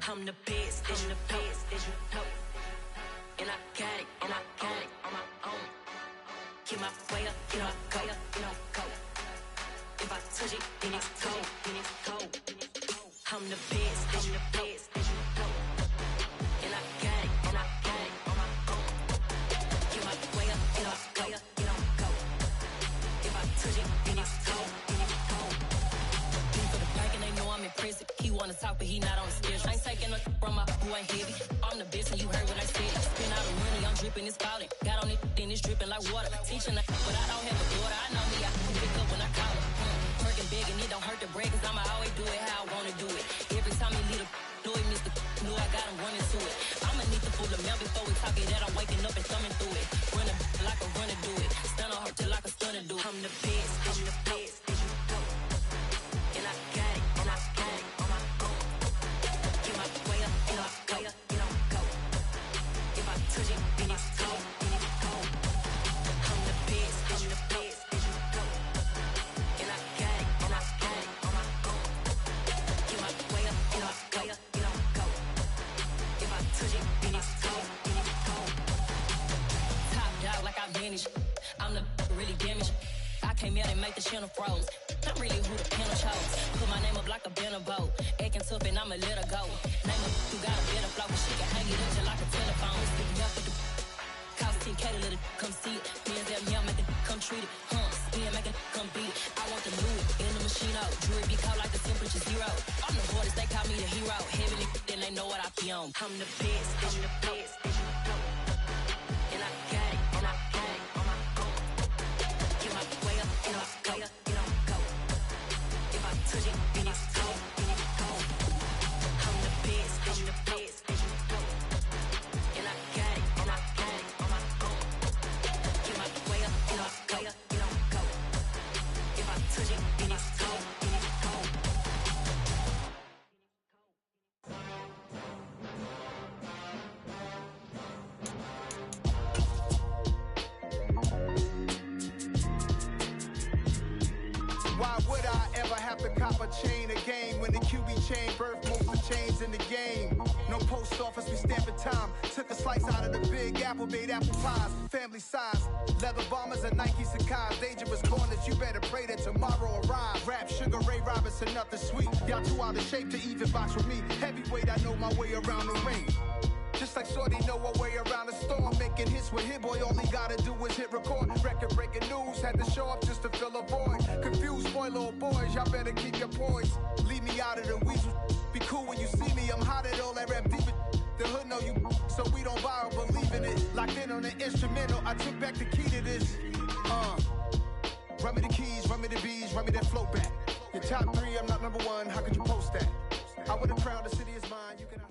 I'm the best, and the best, as you know. And I got it, on my own. Get my way up, you know, go. If I touch it, then it's cold, I'm the best, as you know. And I got it, on my own. Get my way up, you know, go. If I touch it, then it's cold, for the bike and they know I'm impressive. He wanna talk, but he not on the schedule. I ain't taking no from my boy heavy. I'm the best, and you heard what I said. Spin out the money, I'm dripping, it's falling. Got on it, then it's dripping like water. Teaching but I don't have a daughter. I know me, I can pick up when I call it. Working big, and it don't hurt the break, cause I'ma always do it how I wanna do it. Every time he lead a know it, Mr. Know I got him running to it. I'ma need to pull the mail before we talk it that I'm waking up and thumbing through it. Running like a runner do it. Stun on her till like a stunner do it. I'm the best, as you know. And I got it, on my own. Get my way up, you know, go. If I touch it, then it's cold, I'm the best, as you know. And I got it, on my own. Get my way up, you know, go. If I touch it, then it's cold, Top dog like I manage. I'm the really damaged. I came out and make the channel froze. I'm really who the panel chose. Put my name up like a banner boat. Acting tough and I'ma let her go. Name her who got a better flow. She can hang it up just like a telephone. Speaking up with the cost 10K to let it come see it. Bands that me, make it come treat it. Spin, make it come beat it. I want the Louis in the machine out. Jewelry be called like the temperature zero. I'm the hardest, they call me the hero. Heavenly, then they know what I be on. I'm the best, as you know. And I got it, on my own. Get my way up, you know, go. If I touch it, then it's cold, I'm the best, as you know. And I got it, on my own. Get my way up, you know, go. If I touch it, then it's cold, Why would I ever have to cop a chain again when the QB chain birthed most of the chains in the game? No post office, we stamping time. Took a slice out of the big apple, made apple pies, family size. Leather bombers and Nike Sacai's. Dangerous corners, you better pray that tomorrow arrives. Rap Sugar Ray Robinson, nothing sweet. Y'all too out of shape to even box with me. Heavyweight, I know my way around the ring. Just like Shorty know her way around the storm. Making hits with Hit Boy, all he gotta do is hit record. Record breaking news, had to show up just to fill a void. Confused boy, little boys, y'all better keep your poise. Leave me out of the weasel. Be cool when you see me, I'm hot at all that rap deep. The hood know you, so we don't borrow, believe in it. Locked in on the instrumental, I took back the key to this. Run me the keys, run me the bees, run me that flow back. Your top three, I'm not number one, how could you post that? I would've crowned the city is mine, you cannot.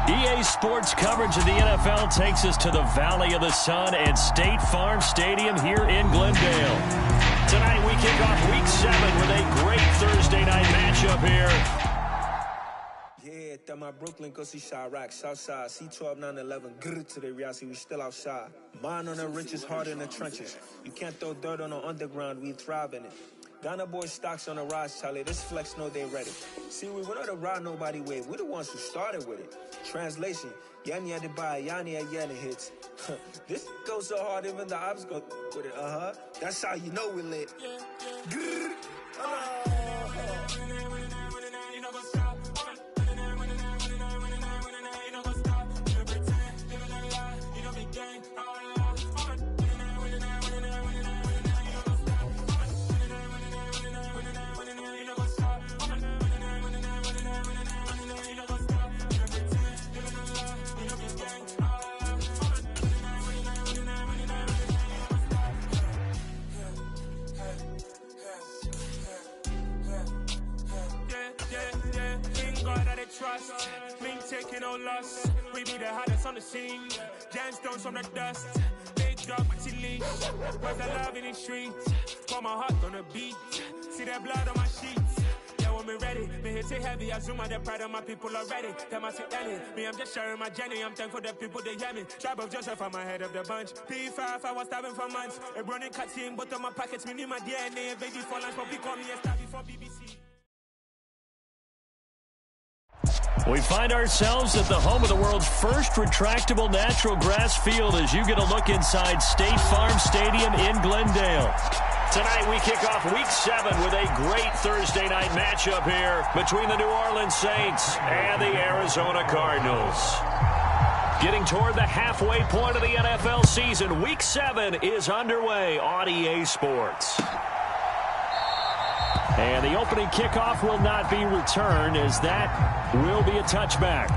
EA Sports coverage of the NFL takes us to the Valley of the Sun and State Farm Stadium here in Glendale. Tonight we kick off Week 7 with a great Thursday night matchup here. Yeah, that my Brooklyn, go see Chirac, Southside, C12, 911, grr to the reality, we still outside. Mine on the riches, hard in the trenches. You can't throw dirt on the underground, we thrive in it. Ghana boy stocks on the rise, Charlie. This flex know they ready. See, we not to ride nobody with. We the ones who started with it. Translation: Yanni had to buy, Yanni had Yanni hits. This goes so hard, even the ops go with it. That's how you know we lit. Grrr. trust. Me taking no loss. We be the hottest on the scene. Gemstones from the dust. Big drop with your leash. Where's the love in the streets? Pour my heart on the beat. See that blood on my sheets. Yeah, when me ready, me hit it heavy. I zoom out the pride of my people already. Them I see Ellie. Me, I'm just sharing my journey. I'm thankful that people they hear me. Tribe of Joseph, I'm ahead of the bunch. P5, I was starving for months. A running cutscene, but on my pockets, me need my DNA. Baby for lunch, but we call me a star before BBC. We find ourselves at the home of the world's first retractable natural grass field as you get a look inside State Farm Stadium in Glendale. Tonight we kick off Week 7 with a great Thursday night matchup here between the New Orleans Saints and the Arizona Cardinals. Getting toward the halfway point of the NFL season, Week 7 is underway on EA Sports. And the opening kickoff will not be returned as that will be a touchback.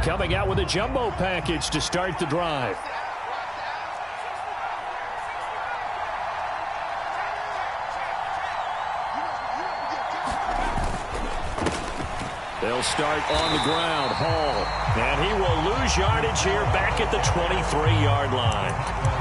Coming out with a jumbo package to start the drive. They'll start on the ground. Hall. And he will lose yardage here back at the 23-yard line.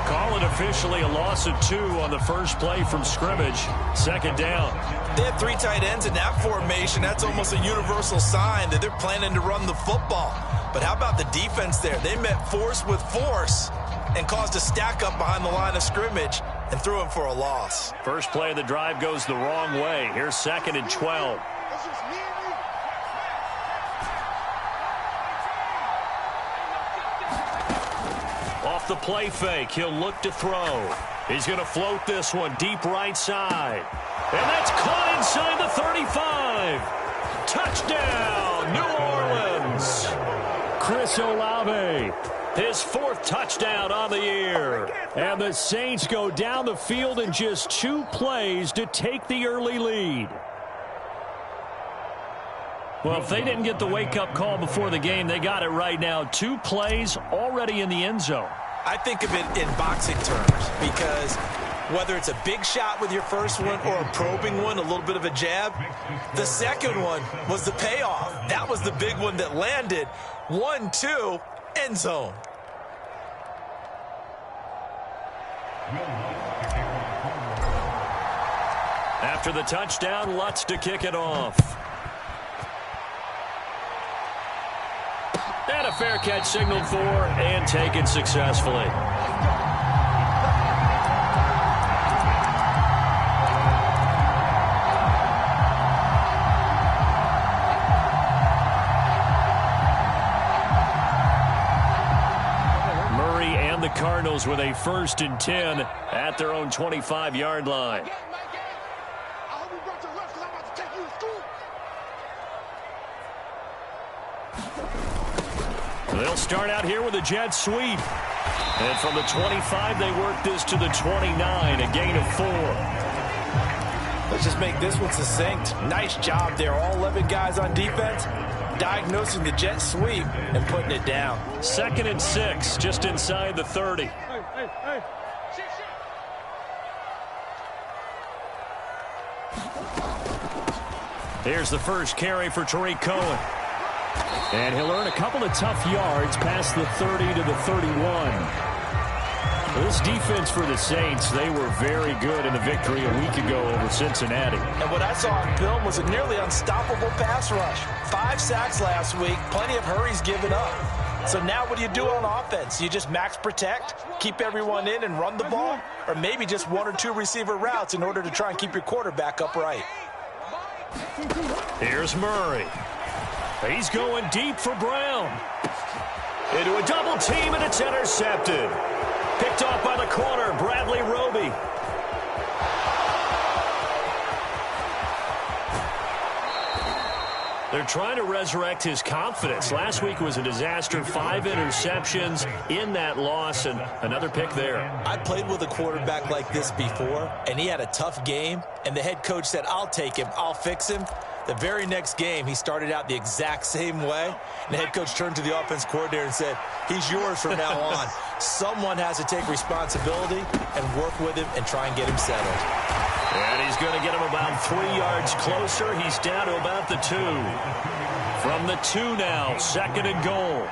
Call it officially a loss of 2 on the first play from scrimmage. Second down. They have 3 tight ends in that formation. That's almost a universal sign that they're planning to run the football. But how about the defense there? They met force with force and caused a stack up behind the line of scrimmage and threw him for a loss. First play of the drive goes the wrong way. Here's 2nd and 12. Off the play fake, he'll look to throw. He's going to float this one deep right side. And that's caught inside the 35. Touchdown, New Orleans. Chris Olave, his 4th touchdown on the year. And the Saints go down the field in just 2 plays to take the early lead. Well, if they didn't get the wake-up call before the game, they got it right now. 2 plays already in the end zone. I think of it in boxing terms because whether it's a big shot with your first one or a probing one, a little bit of a jab, the second one was the payoff. That was the big one that landed. 1-2, end zone. After the touchdown, Lutz to kick it off. And a fair catch signaled for and taken successfully. Murray and the Cardinals with a 1st and 10 at their own 25-yard line. They'll start out here with a jet sweep. And from the 25, they work this to the 29, a gain of 4. Let's just make this one succinct. Nice job there. All 11 guys on defense diagnosing the jet sweep and putting it down. 2nd and 6, just inside the 30. Here's the first carry for Tariq Cohen. And he'll earn a couple of tough yards past the 30 to the 31. This defense for the Saints, they were very good in the victory a week ago over Cincinnati. And what I saw on film was a nearly unstoppable pass rush. 5 sacks last week, plenty of hurries given up. So now what do you do on offense? You just max protect, keep everyone in and run the ball? Or maybe just 1 or 2 receiver routes in order to try and keep your quarterback upright? Here's Murray. He's going deep for Brown. Into a double team, and it's intercepted. Picked off by the corner, Bradley Roby. They're trying to resurrect his confidence. Last week was a disaster. 5 interceptions in that loss, and another pick there. I played with a quarterback like this before, and he had a tough game, and the head coach said, I'll take him, I'll fix him. The very next game, he started out the exact same way. And the head coach turned to the offense coordinator and said, he's yours from now on. Someone has to take responsibility and work with him and try and get him settled. And he's going to get him about 3 yards closer. He's down to about the 2. From the 2 now, 2nd and goal.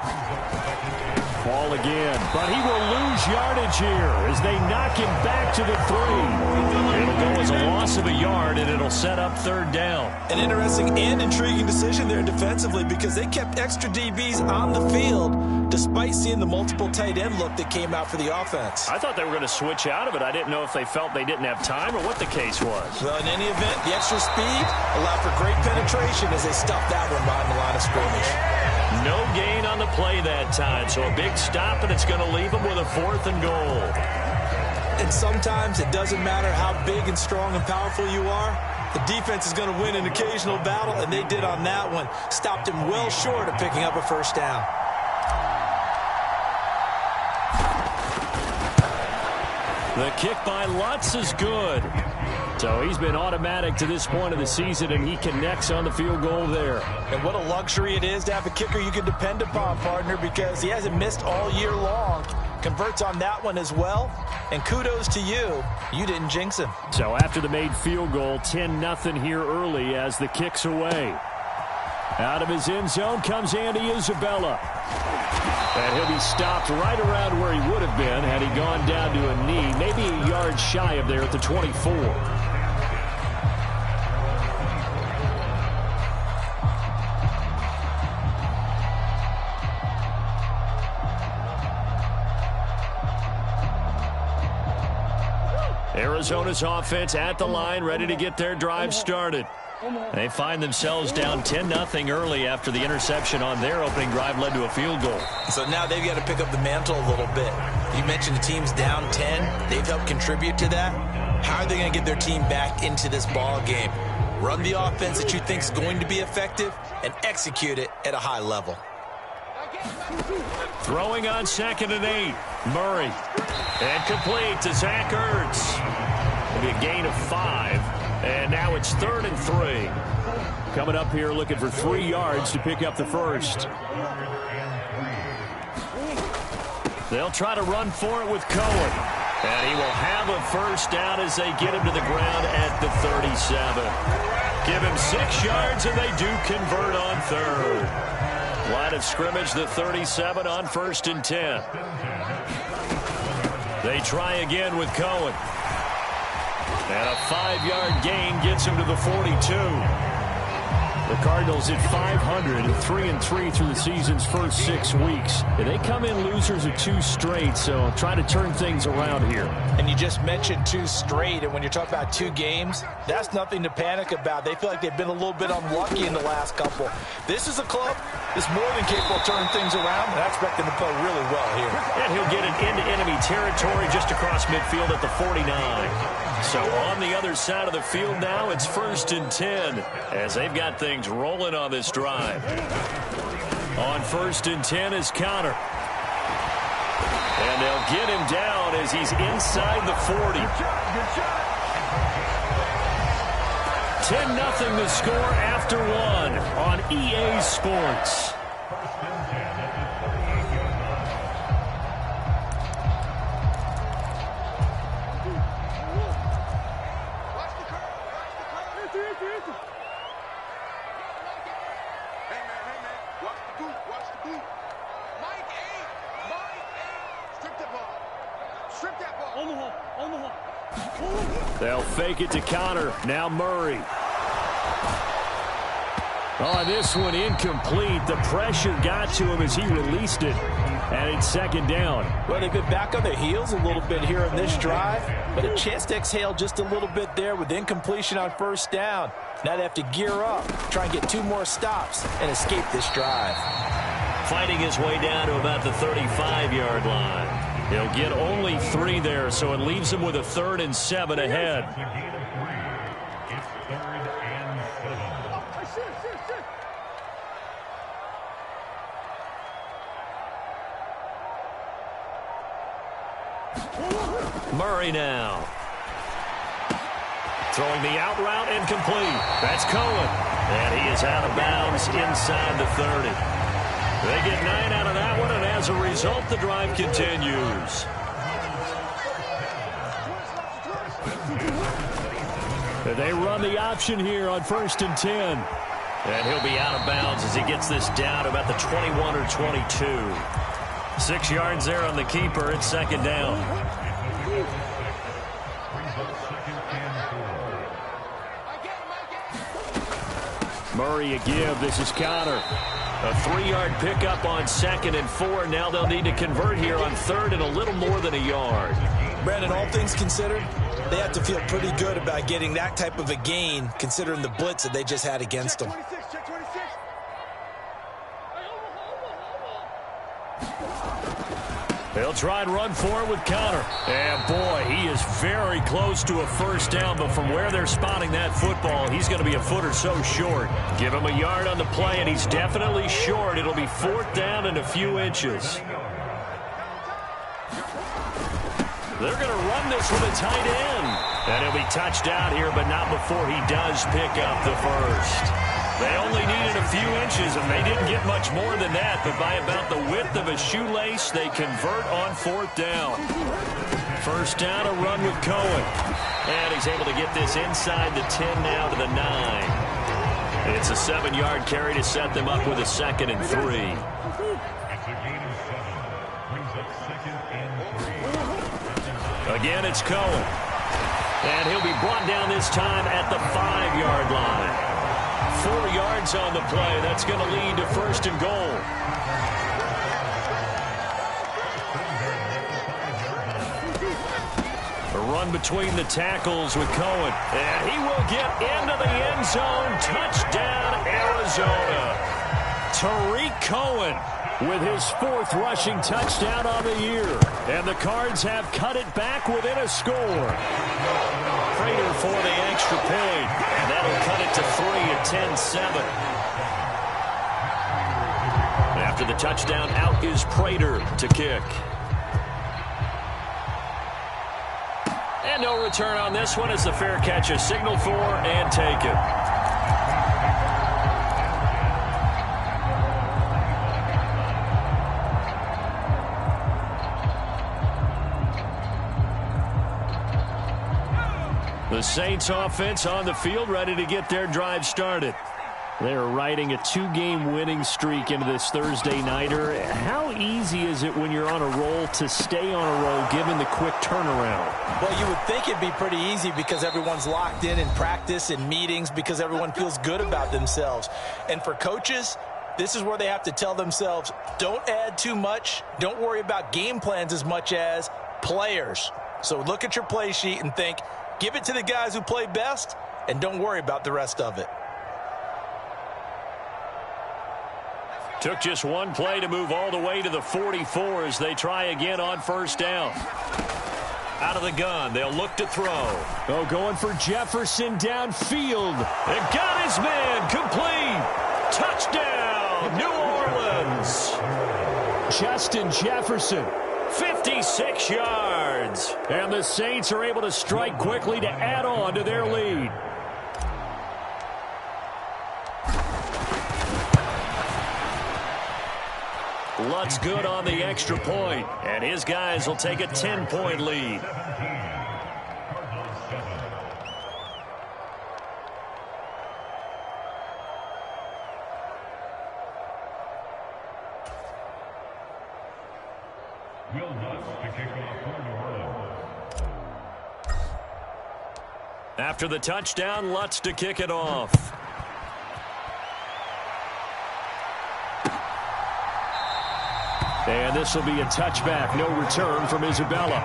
Ball again, but he will lose yardage here as they knock him back to the 3. It'll go as a loss of a yard, and it'll set up 3rd down. An interesting and intriguing decision there defensively because they kept extra DBs on the field despite seeing the multiple tight end look that came out for the offense. I thought they were going to switch out of it. I didn't know if they felt they didn't have time or what the case was. Well, in any event, the extra speed allowed for great penetration as they stuffed that one behind the line of scrimmage. No gain on the play that time, so a big stop, and it's going to leave them with a 4th and goal. And sometimes it doesn't matter how big and strong and powerful you are. The defense is going to win an occasional battle, and they did on that one. Stopped him well short of picking up a 1st down. The kick by Lutz is good. So he's been automatic to this point of the season, and he connects on the field goal there. And what a luxury it is to have a kicker you can depend upon, partner, because he hasn't missed all year long. Converts on that one as well. And kudos to you. You didn't jinx him. So after the made field goal, 10-0 here early as the kick's away. Out of his end zone comes Andy Isabella. And he'll be stopped right around where he would have been had he gone down to a knee, maybe a yard shy of there at the 24. Arizona's offense at the line, ready to get their drive started. They find themselves down 10-0 early after the interception on their opening drive led to a field goal. So now they've got to pick up the mantle a little bit. You mentioned the team's down 10. They've helped contribute to that. How are they going to get their team back into this ball game? Run the offense that you think is going to be effective and execute it at a high level. Throwing on 2nd and 8. Murray. And complete to Zach Ertz. It'll be a gain of 5. And now it's 3rd and 3. Coming up here looking for 3 yards to pick up the 1st. They'll try to run for it with Cohen. And he will have a 1st down as they get him to the ground at the 37. Give him 6 yards and they do convert on 3rd. Line of scrimmage, the 37 on 1st and 10. They try again with Cohen. And a 5-yard gain gets him to the 42. The Cardinals at 500, 3-3 through the season's first 6 weeks. They come in losers of 2 straight, so try to turn things around here. And you just mentioned 2 straight, and when you're talking about 2 games, that's nothing to panic about. They feel like they've been a little bit unlucky in the last couple. This is a club that's more than capable of turning things around, and I expect them to play really well here. And he'll get it into enemy territory just across midfield at the 49. So on the other side of the field now, it's 1st and 10 as they've got things rolling on this drive. On 1st and 10 is Connor. And they'll get him down as he's inside the 40. 10-0 the score after 1 on EA Sports. They'll fake it to Connor. Now Murray. Oh, this one incomplete. The pressure got to him as he released it. And it's 2nd down. Well, they've been back on their heels a little bit here on this drive, but a chance to exhale just a little bit there with incompletion on 1st down. Now they have to gear up, try and get 2 more stops, and escape this drive. Fighting his way down to about the 35-yard line. He'll get only 3 there, so it leaves him with a 3rd and 7 ahead. Murray now. Throwing the out route and complete. That's Cohen. And he is out of bounds inside the 30. They get 9 out of that one, and as a result, the drive continues. They run the option here on 1st and 10. And he'll be out of bounds as he gets this down about the 21 or 22. 6 yards there on the keeper. It's 2nd down. Murray a give. This is Connor. A 3-yard pickup on 2nd and 4. Now they'll need to convert here on 3rd and a little more than a yard. Brandon, all things considered, they have to feel pretty good about getting that type of a gain considering the blitz that they just had against them. They'll try and run for it with Connor. And, boy, he is very close to a 1st down, but from where they're spotting that football, he's going to be a foot or so short. Give him a yard on the play, and he's definitely short. It'll be 4th down and a few inches. They're going to run this with a tight end. And he'll be touched out here, but not before he does pick up the 1st. They only needed a few inches, and they didn't get much more than that, but by about the width of a shoelace, they convert on 4th down. 1st down, a run with Cohen. And he's able to get this inside the 10 now to the 9. It's a 7-yard carry to set them up with a 2nd and 3. Again, it's Cohen. And he'll be brought down this time at the 5-yard line. 4 yards on the play. That's going to lead to 1st and goal. A run between the tackles with Cohen. And he will get into the end zone. Touchdown, Arizona. Tariq Cohen with his 4th rushing touchdown on the year. And the Cards have cut it back within a score. Prater for the extra point. And that'll cut it to 3 at 10-7. After the touchdown, out is Prater to kick. And no return on this one as the fair catch is signaled for and taken. The Saints offense on the field, ready to get their drive started. They're riding a 2-game winning streak into this Thursday nighter. How easy is it when you're on a roll to stay on a roll given the quick turnaround? Well, you would think it'd be pretty easy because everyone's locked in practice and meetings because everyone feels good about themselves. And for coaches, this is where they have to tell themselves, don't add too much. Don't worry about game plans as much as players. So look at your play sheet and think, give it to the guys who play best, and don't worry about the rest of it. Took just one play to move all the way to the 44 as they try again on 1st down. Out of the gun, they'll look to throw. Oh, going for Jefferson downfield. And got his man complete. Touchdown, New Orleans. Justin Jefferson. 56 yards. And the Saints are able to strike quickly to add on to their lead. Lutz good on the extra point, and his guys will take a 10-point lead. After the touchdown, Lutz to kick it off. And this will be a touchback. No return from Isabella.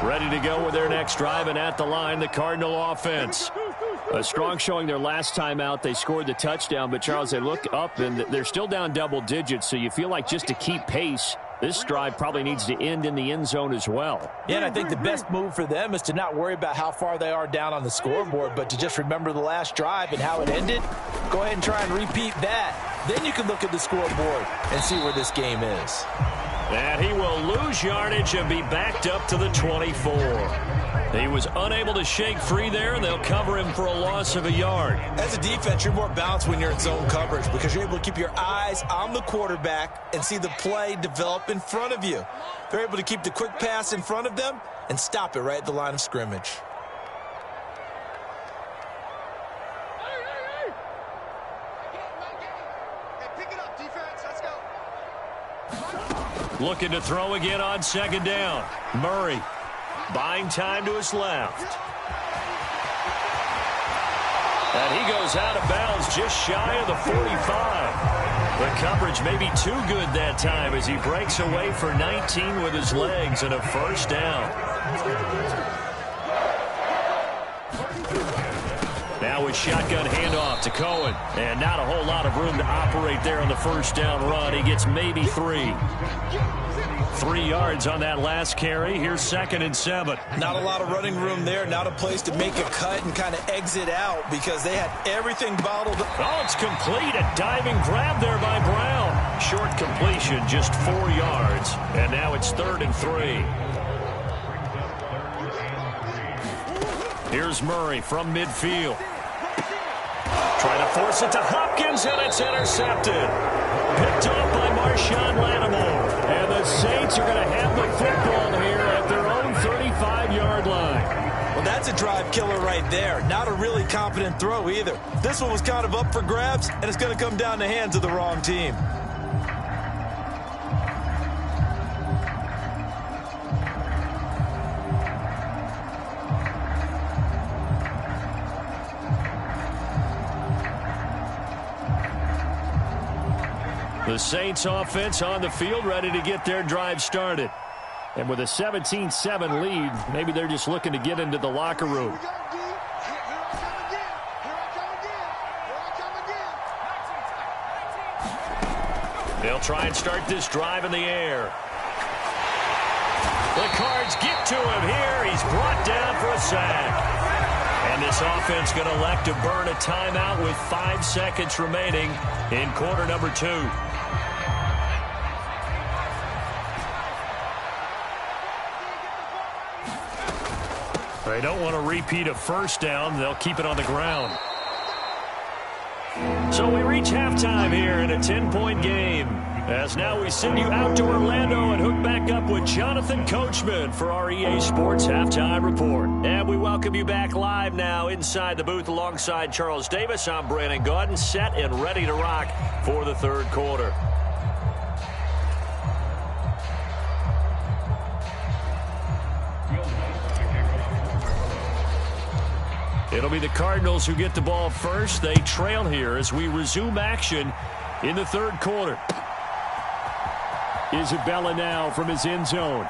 Ready to go with their next drive, and at the line, the Cardinal offense. A strong showing their last time out. They scored the touchdown, but, Charles, they look up, and they're still down double digits, so you feel like just to keep pace, This drive probably needs to end in the end zone as well. Yeah, and I think the best move for them is to not worry about how far they are down on the scoreboard, but to just remember the last drive and how it ended. Go ahead and try and repeat that. Then you can look at the scoreboard and see where this game is. And he will lose yardage and be backed up to the 24. He was unable to shake free there, and they'll cover him for a loss of a yard. As a defense, you're more balanced when you're in zone coverage because you're able to keep your eyes on the quarterback and see the play develop in front of you. They're able to keep the quick pass in front of them and stop it right at the line of scrimmage. Looking to throw again on second down. Murray buying time to his left. And he goes out of bounds just shy of the 45. The coverage may be too good that time as he breaks away for 19 with his legs and a first down. Now with shotgun handoff to Cohen. And not a whole lot of room to operate there on the first down run. He gets maybe 3. 3 yards on that last carry. Here's 2nd and 7. Not a lot of running room there. Not a place to make a cut and kind of exit out because they had everything bottled up. Oh, it's complete. A diving grab there by Brown. Short completion, just 4 yards. And now it's 3rd and 3. Here's Murray from midfield. Trying to force it to Hopkins, and it's intercepted. Picked off by Marshawn Lattimore. And the Saints are going to have the football here at their own 35-yard line. Well, that's a drive killer right there. Not a really confident throw either. This one was kind of up for grabs, and it's going to come down the hands of the wrong team. The Saints offense on the field, ready to get their drive started. And with a 17-7 lead, maybe they're just looking to get into the locker room. They'll try and start this drive in the air. The Cards get to him here. He's brought down for a sack. And this offense going to elect to burn a timeout with 5 seconds remaining in quarter number 2. They don't want to repeat a first down. They'll keep it on the ground. So we reach halftime here in a 10-point game. As now we send you out to Orlando and hook back up with Jonathan Coachman for our EA Sports Halftime Report. And we welcome you back live now inside the booth alongside Charles Davis. I'm Brandon Gaudin, set and ready to rock for the third quarter. It'll be the Cardinals who get the ball first. They trail here as we resume action in the third quarter. Isabella now from his end zone.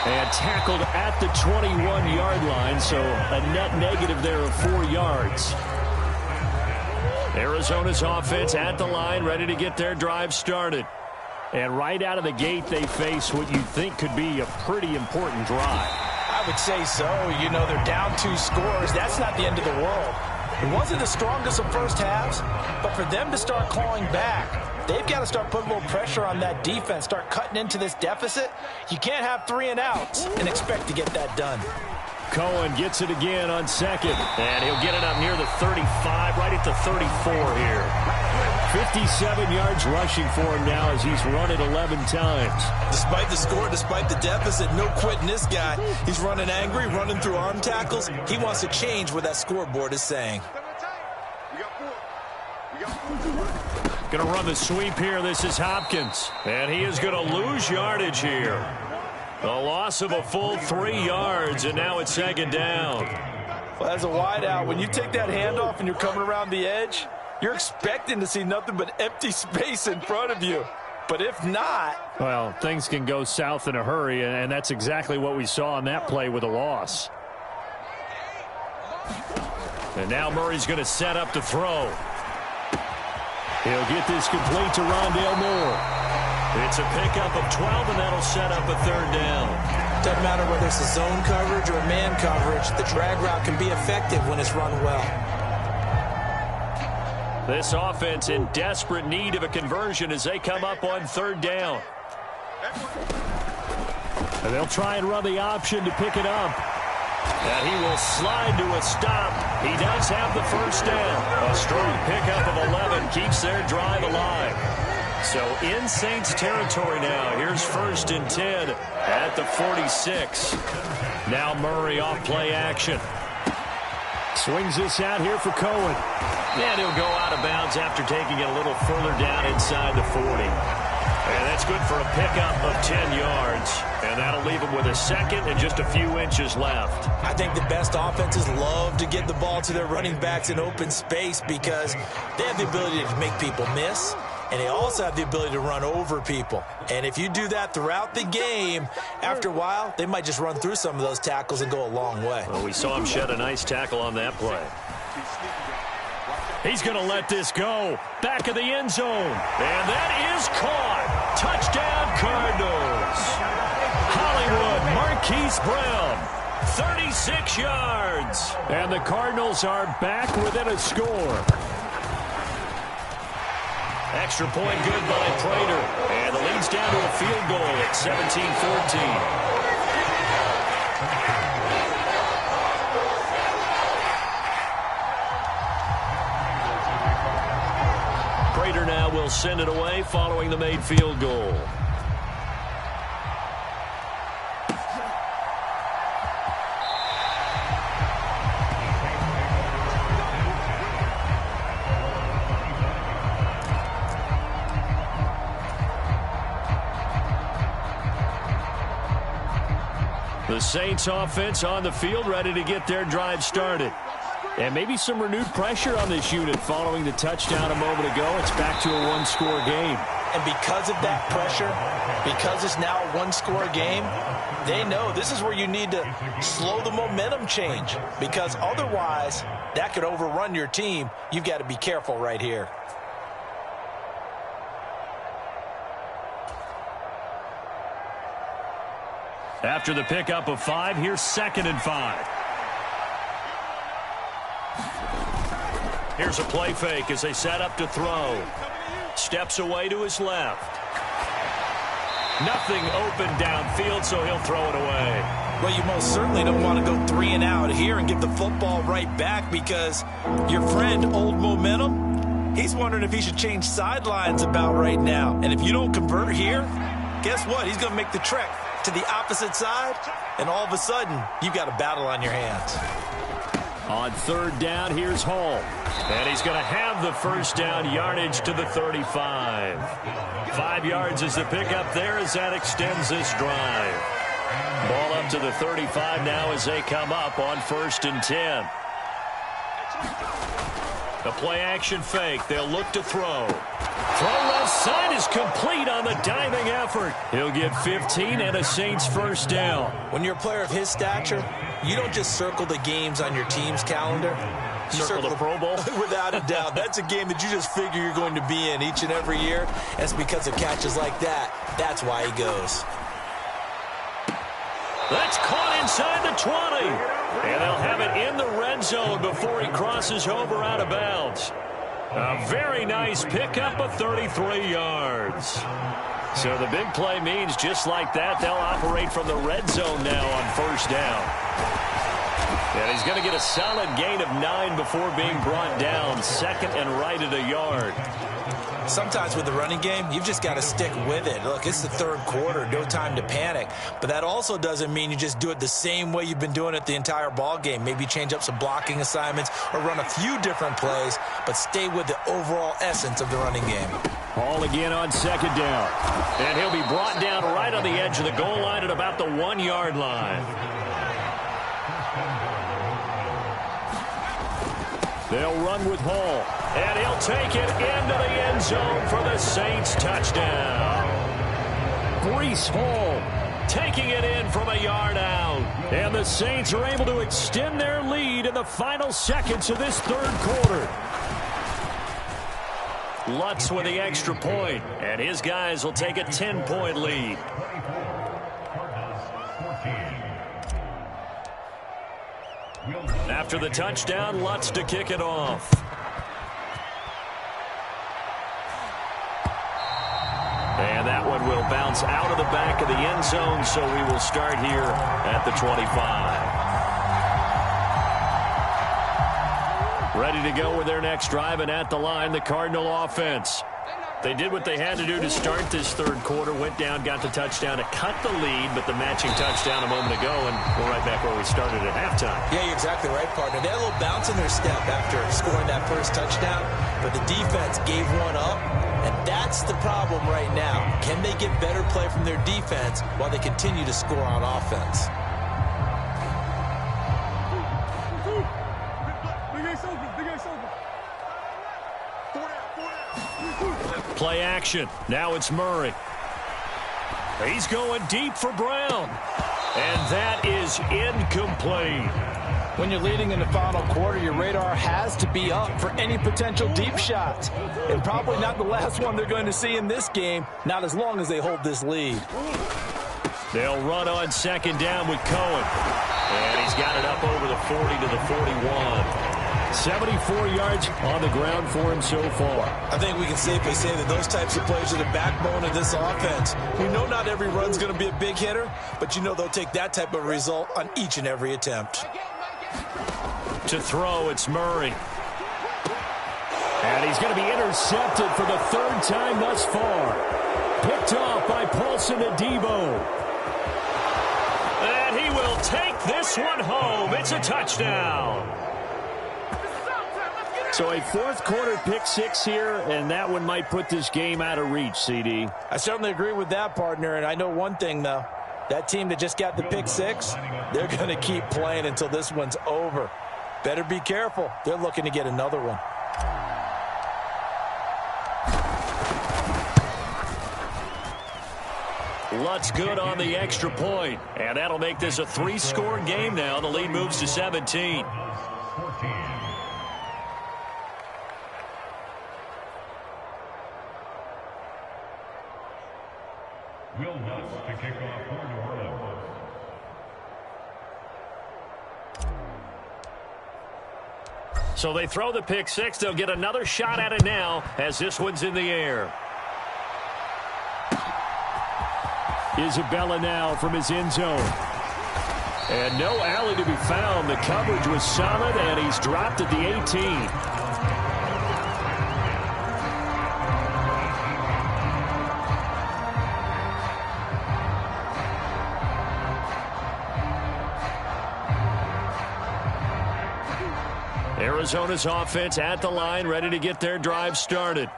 And tackled at the 21-yard line, so a net negative there of 4 yards. Arizona's offense at the line, ready to get their drive started. And right out of the gate, they face what you think could be a pretty important drive. I would say so. You know, they're down 2 scores. That's not the end of the world. It wasn't the strongest of first halves, but for them to start clawing back, they've got to start putting a little pressure on that defense, start cutting into this deficit. You can't have 3 and outs and expect to get that done. Cohen gets it again on second, and he'll get it up near the 35, right at the 34 here. 57 yards rushing for him now as he's run it 11 times. Despite the score, despite the deficit, no quitting this guy. He's running angry, running through arm tackles. He wants to change what that scoreboard is saying. Going to run the sweep here. This is Hopkins, and he is going to lose yardage here. A loss of a full 3 yards, and now it's second down. Well, as a wideout, when you take that handoff and you're coming around the edge, you're expecting to see nothing but empty space in front of you. But if not... well, things can go south in a hurry, and that's exactly what we saw on that play with a loss. And now Murray's going to set up to throw. He'll get this complete to Rondale Moore. It's a pickup of 12, and that'll set up a third down. Doesn't matter whether it's a zone coverage or a man coverage, the drag route can be effective when it's run well. This offense in desperate need of a conversion as they come up on third down. And they'll try and run the option to pick it up. And he will slide to a stop. He does have the first down. A strong pickup of 11 keeps their drive alive. So in Saints territory now. Here's 1st and 10 at the 46. Now Murray off play action. Swings this out here for Cohen. And he'll go out of bounds after taking it a little further down inside the 40. And that's good for a pickup of 10 yards. And that'll leave him with a second and just a few inches left. I think the best offenses love to get the ball to their running backs in open space because they have the ability to make people miss. And they also have the ability to run over people. And if you do that throughout the game, after a while, they might just run through some of those tackles and go a long way. Well, we saw him shed a nice tackle on that play. He's going to let this go. Back of the end zone. And that is caught. Touchdown, Cardinals. Hollywood, Marquise Brown. 36 yards. And the Cardinals are back within a score. Extra point good by Prater. And the lead's down to a field goal at 17-14. Prater now will send it away following the made field goal. The Saints offense on the field ready to get their drive started. And maybe some renewed pressure on this unit following the touchdown a moment ago. It's back to a one-score game. And because of that pressure, because it's now a one-score game, they know this is where you need to slow the momentum change. Because otherwise, that could overrun your team. You've got to be careful right here. After the pickup of 5, here's 2nd and 5. Here's a play fake as they set up to throw. Steps away to his left. Nothing open downfield, so he'll throw it away. Well, you most certainly don't want to go 3 and out here and give the football right back because your friend, Old Momentum, he's wondering if he should change sidelines about right now. And if you don't convert here, guess what? He's going to make the trek to the opposite side, and all of a sudden, you've got a battle on your hands. On third down, here's Hall. And he's going to have the first down, yardage to the 35. 5 yards is the pickup there as that extends this drive. Ball up to the 35 now as they come up on 1st and 10. The play action fake. They'll look to throw. Throw left side is complete on the diving effort. He'll get 15 and a Saints first down. When you're a player of his stature, you don't just circle the games on your team's calendar. You circle the Pro Bowl? Without a doubt. That's a game that you just figure you're going to be in each and every year. And it's because of catches like that. That's why he goes. That's caught inside the 20. And they'll have it in the red zone before he crosses over out of bounds. A very nice pickup of 33 yards. So the big play means just like that, they'll operate from the red zone now on 1st down. And he's going to get a solid gain of 9 before being brought down. 2nd and right at a yard. Sometimes with the running game, you've just got to stick with it. Look, it's the 3rd quarter, no time to panic. But that also doesn't mean you just do it the same way you've been doing it the entire ball game. Maybe change up some blocking assignments or run a few different plays, but stay with the overall essence of the running game. Ball again on 2nd down. And he'll be brought down right on the edge of the goal line at about the 1-yard line. They'll run with Hall. And he'll take it into the end zone for the Saints touchdown. Breece Hall taking it in from a yard out. And the Saints are able to extend their lead in the final seconds of this 3rd quarter. Lutz with the extra point, and his guys will take a 10-point lead. After the touchdown, Lutz to kick it off. And that one will bounce out of the back of the end zone, so we will start here at the 25. Ready to go with their next drive, and at the line, the Cardinal offense. They did what they had to do to start this third quarter, went down, got the touchdown to cut the lead, but the matching touchdown a moment ago, and we're right back where we started at halftime. Yeah, you're exactly right, partner. They had a little bounce in their step after scoring that first touchdown, but the defense gave one up, and that's the problem right now. Can they get better play from their defense while they continue to score on offense? Play action. Now it's Murray. He's going deep for Brown. And that is incomplete. When you're leading in the final quarter, your radar has to be up for any potential deep shots. And probably not the last one they're going to see in this game, not as long as they hold this lead. They'll run on second down with Cohen. And he's got it up over the 40 to the 41. 74 yards on the ground for him so far. I think we can safely say that those types of plays are the backbone of this offense. We know not every run's going to be a big hitter, but you know they'll take that type of result on each and every attempt. To throw, it's Murray. And he's going to be intercepted for the third time thus far. Picked off by Paulson Adebo. And he will take this one home. It's a touchdown. So a fourth quarter pick six here, and that one might put this game out of reach, CD. I certainly agree with that, partner, and I know one thing, though. That team that just got the pick six, they're going to keep playing until this one's over. Better be careful. They're looking to get another one. Lutz good on the extra point, and that'll make this a three-score game now. The lead moves to 17. Will Lutz to kick off for New Orleans. So they throw the pick six. They'll get another shot at it now as this one's in the air. Isabella now from his end zone. And no alley to be found. The coverage was solid, and he's dropped at the 18. Arizona's offense at the line, ready to get their drive started.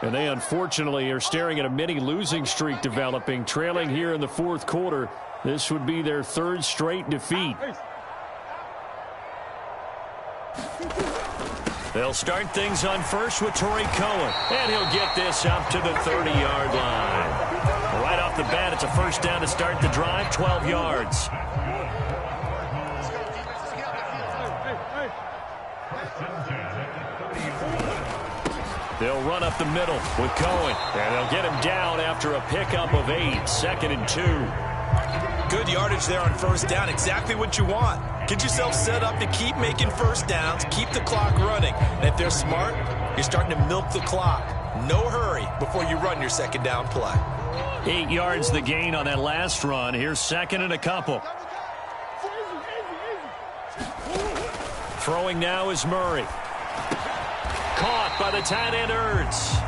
And they unfortunately are staring at a mini losing streak developing, trailing here in the fourth quarter. This would be their third straight defeat. They'll start things on first with Torrey Cohen. And he'll get this up to the 30-yard line. Right off the bat, it's a first down to start the drive, 12 yards. They'll run up the middle with Cohen. And they'll get him down after a pickup of 8, 2nd and 2. Good yardage there on first down. Exactly what you want. Get yourself set up to keep making first downs, keep the clock running. And if they're smart, you're starting to milk the clock. No hurry before you run your second down play. 8 yards the gain on that last run. Here's second and a couple. Throwing now is Murray. Caught by the tight end Ertz.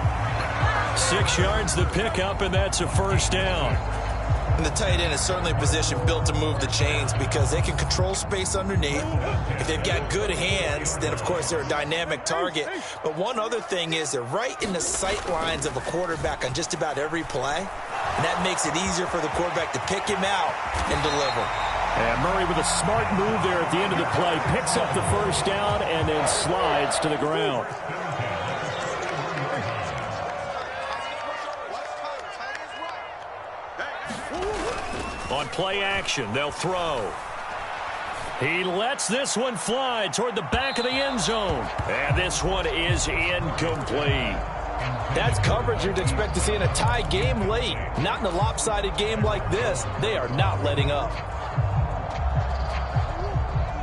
6 yards the pickup, and that's a first down. And the tight end is certainly a position built to move the chains because they can control space underneath. If they've got good hands, then, of course, they're a dynamic target. But one other thing is they're right in the sight lines of a quarterback on just about every play. And that makes it easier for the quarterback to pick him out and deliver. And Murray with a smart move there at the end of the play. Picks up the first down and then slides to the ground. On play action, they'll throw. He lets this one fly toward the back of the end zone. And this one is incomplete. That's coverage you'd expect to see in a tie game late. Not in a lopsided game like this. They are not letting up.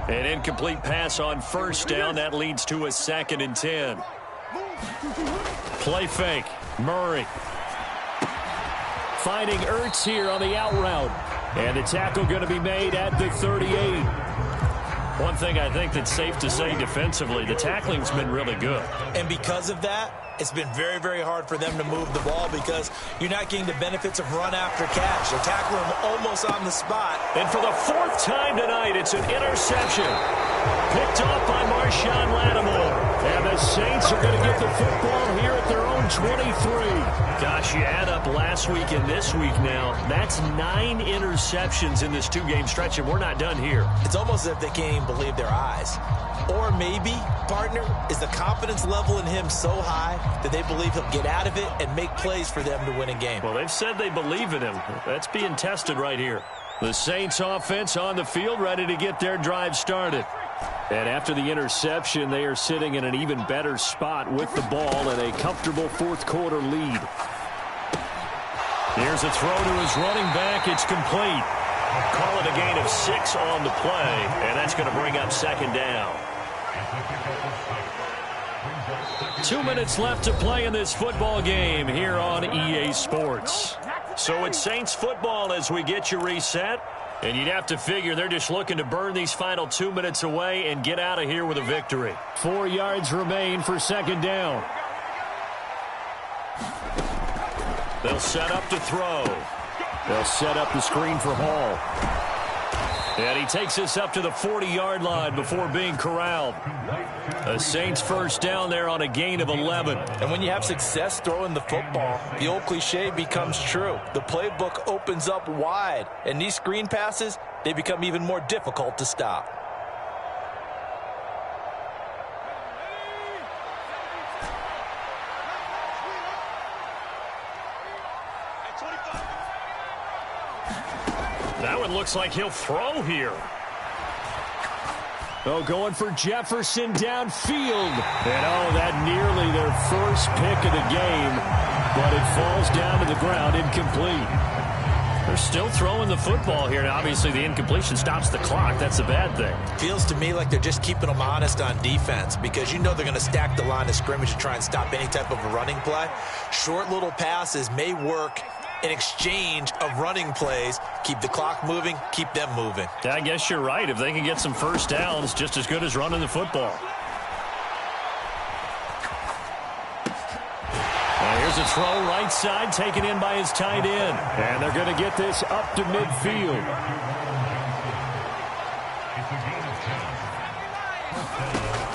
An incomplete pass on first down. That leads to a 2nd and 10. Play fake. Murray. Finding Ertz here on the out route. And the tackle going to be made at the 38. One thing I think that's safe to say defensively, the tackling's been really good. And because of that, it's been very, very hard for them to move the ball because you're not getting the benefits of run after catch. They're tackling them almost on the spot. And for the 4th time tonight, it's an interception. Picked off by Marshawn Lattimore. And the Saints are going to get the football here at their own 23. Gosh, you add up last week and this week now. That's 9 interceptions in this 2-game stretch, and we're not done here. It's almost as if they can't even believe their eyes. Or maybe, partner, is the confidence level in him so high that they believe he'll get out of it and make plays for them to win a game. Well, they've said they believe in him. That's being tested right here. The Saints offense on the field, ready to get their drive started. And after the interception, they are sitting in an even better spot with the ball and a comfortable 4th quarter lead. Here's a throw to his running back. It's complete. Call it a gain of 6 on the play, and that's going to bring up 2nd down. 2 minutes left to play in this football game here on EA Sports. So it's Saints football as we get you reset. And you'd have to figure they're just looking to burn these final 2 minutes away and get out of here with a victory. 4 yards remain for 2nd down. They'll set up to throw. They'll set up the screen for Hall. And he takes us up to the 40-yard line before being corralled. A Saints first down there on a gain of 11. And when you have success throwing the football, the old cliche becomes true. The playbook opens up wide, and these screen passes, they become even more difficult to stop. That one looks like he'll throw here. Oh, going for Jefferson downfield. And, oh, that nearly their first pick of the game. But it falls down to the ground, incomplete. They're still throwing the football here. Now, obviously, the incompletion stops the clock. That's a bad thing. Feels to me like they're just keeping them honest on defense because you know they're going to stack the line of scrimmage and try and stop any type of a running play. Short little passes may work in exchange of running plays. Keep the clock moving, keep them moving. I guess you're right. If they can get some first downs, just as good as running the football. Here's a throw right side, taken in by his tight end. And they're going to get this up to midfield.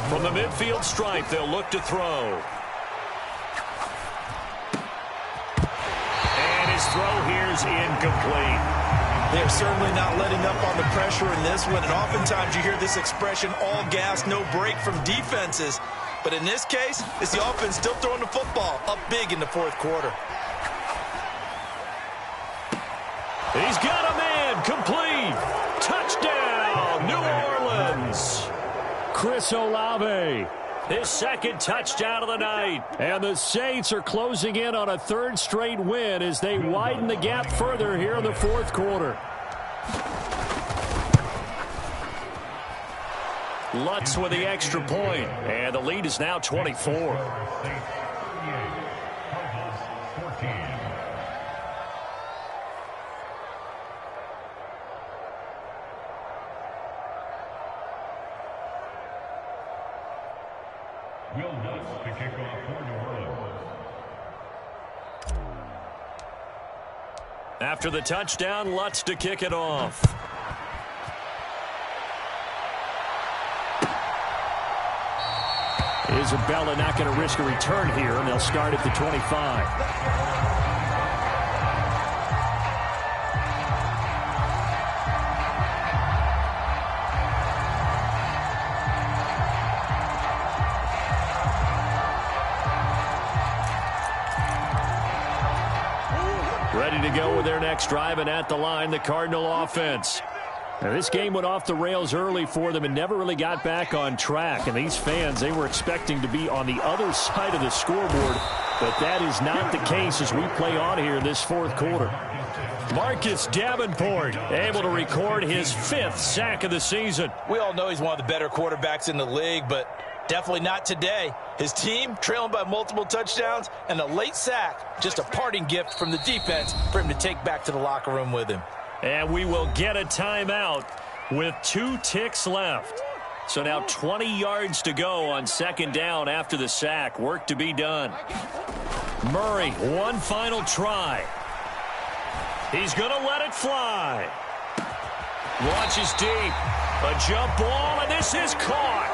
From the midfield stripe, they'll look to throw. And his throw here is incomplete. They're certainly not letting up on the pressure in this one. And oftentimes you hear this expression, all gas, no break from defenses. But in this case, it's the offense still throwing the football up big in the 4th quarter. He's got a man, complete. Touchdown, New Orleans. Chris Olave, his 2nd touchdown of the night. And the Saints are closing in on a 3rd straight win as they widen the gap further here in the 4th quarter. Lutz with the extra point, and the lead is now 24. Will Lutz to kick off for New Orleans. After the touchdown, Lutz to kick it off. Isabella not going to risk a return here, and they'll start at the 25. Ready to go with their next drive, and at the line, the Cardinal offense. Now, this game went off the rails early for them and never really got back on track. And these fans, they were expecting to be on the other side of the scoreboard, but that is not the case as we play on here in this fourth quarter. Marcus Davenport able to record his 5th sack of the season. We all know he's one of the better quarterbacks in the league, but definitely not today. His team trailing by multiple touchdowns and a late sack, just a parting gift from the defense for him to take back to the locker room with him. And we will get a timeout with 2 ticks left. So now 20 yards to go on second down after the sack. Work to be done. Murray, one final try. He's going to let it fly. Launches deep. A jump ball, and this is caught.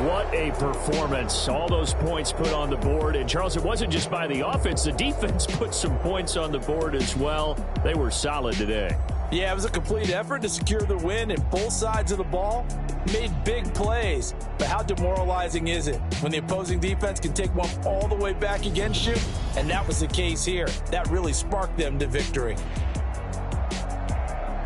What a performance. All those points put on the board. And, Charles, it wasn't just by the offense. The defense put some points on the board as well. They were solid today. Yeah, it was a complete effort to secure the win, and both sides of the ball made big plays. But how demoralizing is it when the opposing defense can take one all the way back against you? And that was the case here. That really sparked them to victory.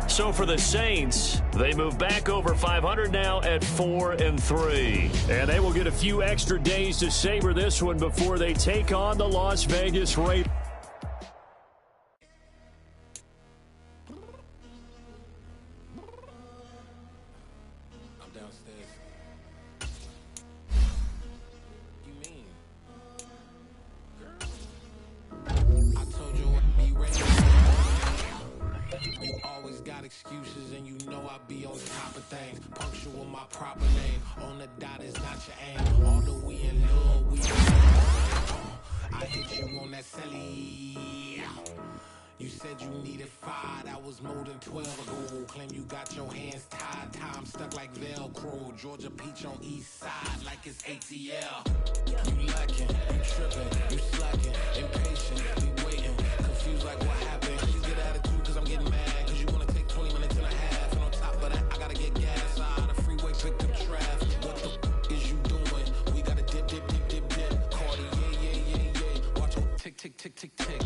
So for the Saints, they move back over 500 now at 4-3. And they will get a few extra days to savor this one before they take on the Las Vegas Raiders. I'm downstairs. You mean? I told you I'd be ready. You always got excuses, and you know I be on top of things. Punctual my proper name. On the dot is not your aim. Although we in love, we I hit you on that celly. You said you needed 5, that was more than 12 ago. Claim you got your hands tied, time stuck like Velcro. Georgia Peach on east side like it's ATL. You lacking, you tripping, you slacking, impatient, we waiting, confused like what happened. You get attitude cause I'm getting mad, cause you wanna take 20 minutes and a half. And on top of that, I gotta get gas out of the freeway, pick up traffic. What the is you doing? We gotta dip, dip, dip, dip, dip. Cardi, yeah. Watch your tick, tick, tick, tick, tick.